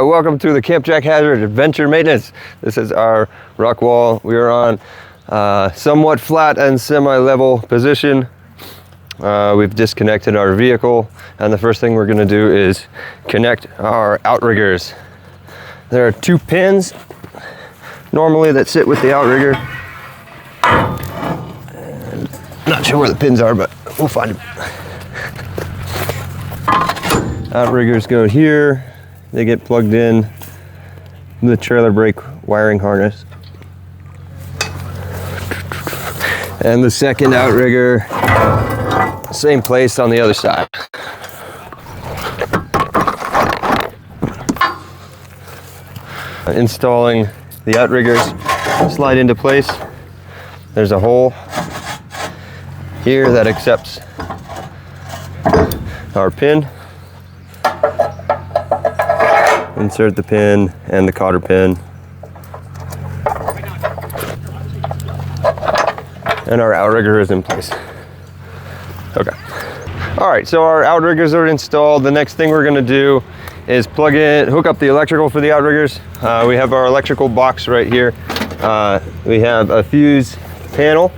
Welcome to the Camp Jack Hazard Adventure Maintenance. This is our rock wall. We are on somewhat flat and semi-level position. We've disconnected our vehicle, and the first thing we're going to do is connect our outriggers. There are 2 pins normally that sit with the outrigger. And not sure where the pins are, but we'll find them. Outriggers go here. They get plugged in the trailer brake wiring harness. And the second outrigger, same place on the other side. Installing the outriggers slide into place. There's a hole here that accepts our pin. Insert the pin and the cotter pin. And our outrigger is in place. Okay. All right, so our outriggers are installed. The next thing we're gonna do is hook up the electrical for the outriggers. We have our electrical box right here. We have a fuse panel.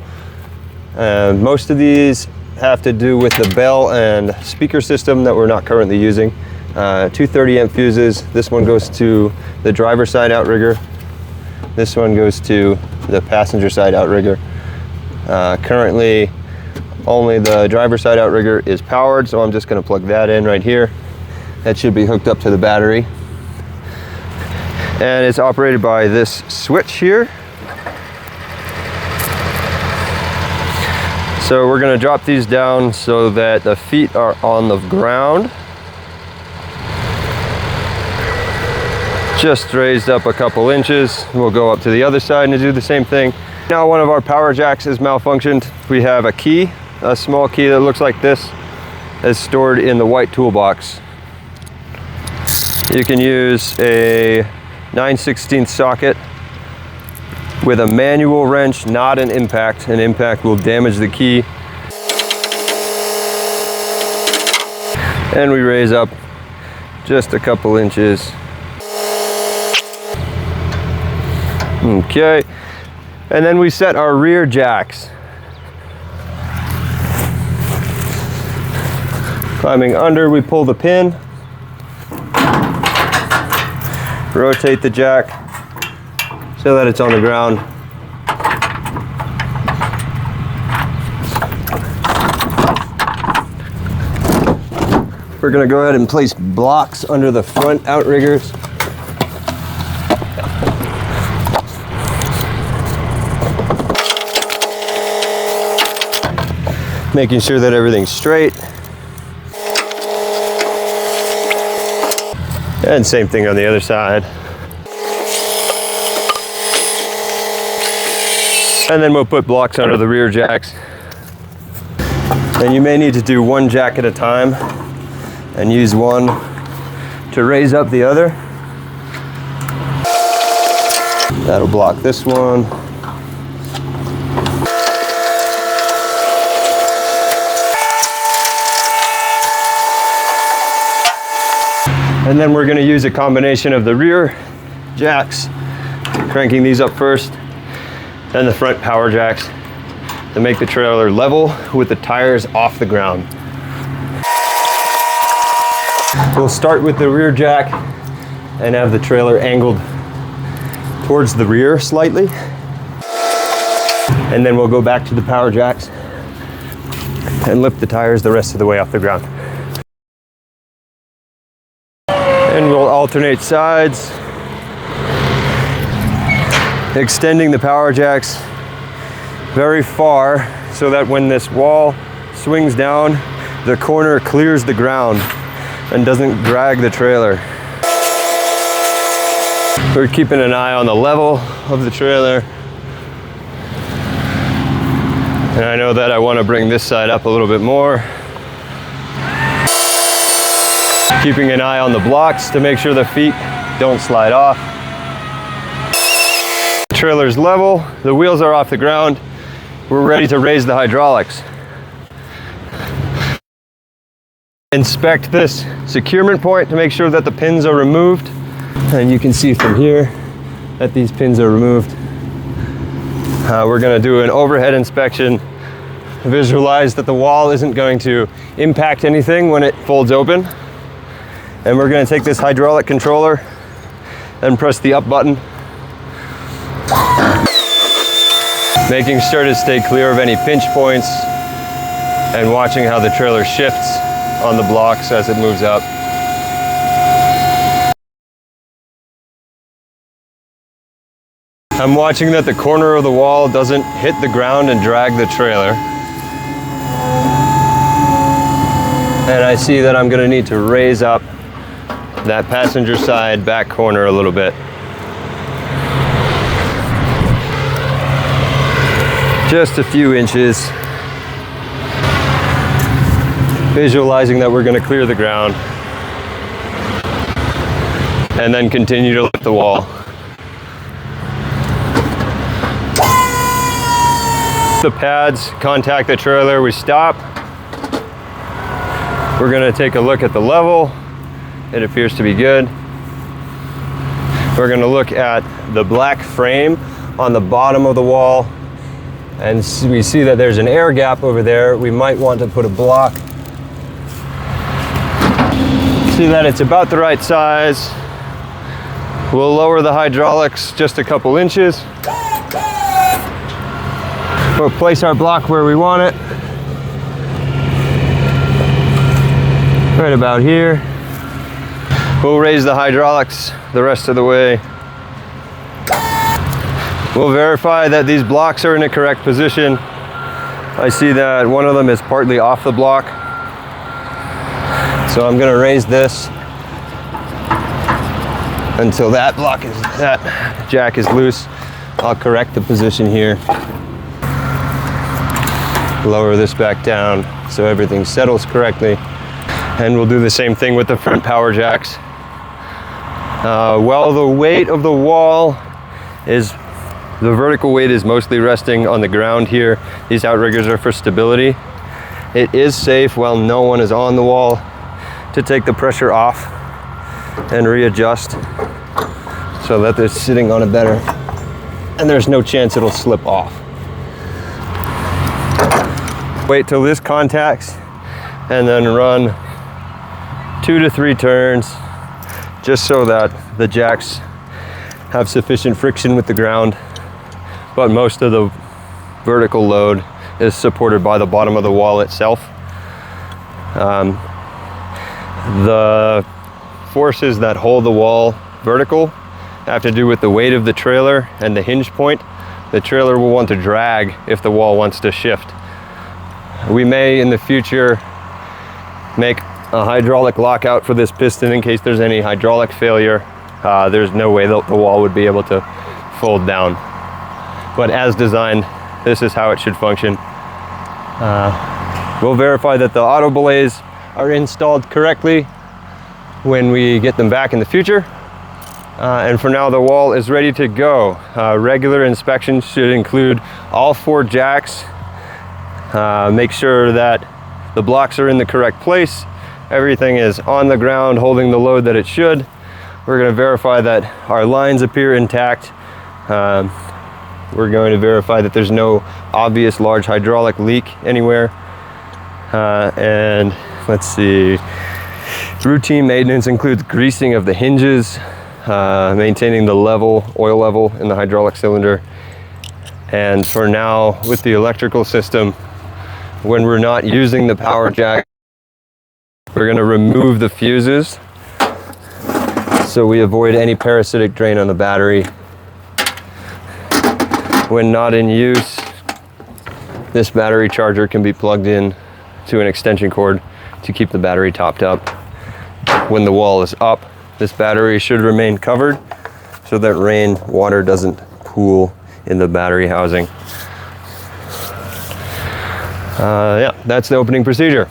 Most of these have to do with the bell and speaker system that we're not currently using. 230 amp fuses. This one goes to the driver side outrigger. This one goes to the passenger side outrigger. Currently, only the driver side outrigger is powered, so I'm just going to plug that in right here. That should be hooked up to the battery. And it's operated by this switch here. So we're going to drop these down so that the feet are on the ground. Just raised up a couple inches. We'll go up to the other side and do the same thing. Now one of our power jacks is malfunctioned. We have a key, a small key that looks like this, is stored in the white toolbox. You can use a 9/16 socket with a manual wrench, not an impact. An impact will damage the key. And we raise up just a couple inches. Okay, and then we set our rear jacks. Climbing under, we pull the pin, rotate the jack so that it's on the ground. We're gonna go ahead and place blocks under the front outriggers. Making sure that everything's straight. And same thing on the other side. And then we'll put blocks under the rear jacks. And you may need to do one jack at a time and use one to raise up the other. That'll block this one. And then we're going to use a combination of the rear jacks, cranking these up first, and the front power jacks to make the trailer level with the tires off the ground. We'll start with the rear jack and have the trailer angled towards the rear slightly. And then we'll go back to the power jacks and lift the tires the rest of the way off the ground. And we'll alternate sides, extending the power jacks very far so that when this wall swings down, the corner clears the ground and doesn't drag the trailer. We're keeping an eye on the level of the trailer. And I know that I want to bring this side up a little bit more. Keeping an eye on the blocks to make sure the feet don't slide off. The trailer's level, the wheels are off the ground. We're ready to raise the hydraulics. Inspect this securement point to make sure that the pins are removed. And you can see from here that these pins are removed. We're going to do an overhead inspection, visualize that the wall isn't going to impact anything when it folds open. And we're going to take this hydraulic controller and press the up button, making sure to stay clear of any pinch points and watching how the trailer shifts on the blocks as it moves up. I'm watching that the corner of the wall doesn't hit the ground and drag the trailer. And I see that I'm going to need to raise up that passenger side back corner a little bit. Just a few inches. Visualizing that we're going to clear the ground. And then continue to lift the wall. The pads contact the trailer, we stop. We're going to take a look at the level. It appears to be good. We're going to look at the black frame on the bottom of the wall, and we see that there's an air gap over there. We might want to put a block. See that it's about the right size. We'll lower the hydraulics just a couple inches. We'll place our block where we want it. Right about here. We'll raise the hydraulics the rest of the way. We'll verify that these blocks are in the correct position. I see that one of them is partly off the block. So I'm gonna raise this until that jack is loose. I'll correct the position here. Lower this back down so everything settles correctly. And we'll do the same thing with the front power jacks. While the weight of the wall is, the vertical weight is mostly resting on the ground here. These outriggers are for stability. It is safe while no one is on the wall to take the pressure off and readjust so that they're sitting on it better. And there's no chance it'll slip off. Wait till this contacts and then run 2 to 3 turns just so that the jacks have sufficient friction with the ground, but most of the vertical load is supported by the bottom of the wall itself. The forces that hold the wall vertical have to do with the weight of the trailer and the hinge point. The trailer will want to drag if the wall wants to shift. We may in the future make a hydraulic lockout for this piston in case there's any hydraulic failure. There's no way that the wall would be able to fold down. But as designed, this is how it should function. We'll verify that the auto belays are installed correctly when we get them back in the future. And for now, the wall is ready to go. Regular inspections should include all 4 jacks. Make sure that the blocks are in the correct place. Everything is on the ground holding the load that it should. We're going to verify that our lines appear intact. We're going to verify that there's no obvious large hydraulic leak anywhere. And let's see. Routine maintenance includes greasing of the hinges, maintaining the oil level in the hydraulic cylinder. And for now, with the electrical system, when we're not using the power jack, we're going to remove the fuses so we avoid any parasitic drain on the battery. When not in use, this battery charger can be plugged in to an extension cord to keep the battery topped up. When the wall is up, this battery should remain covered so that rainwater doesn't pool in the battery housing. Yeah, that's the opening procedure.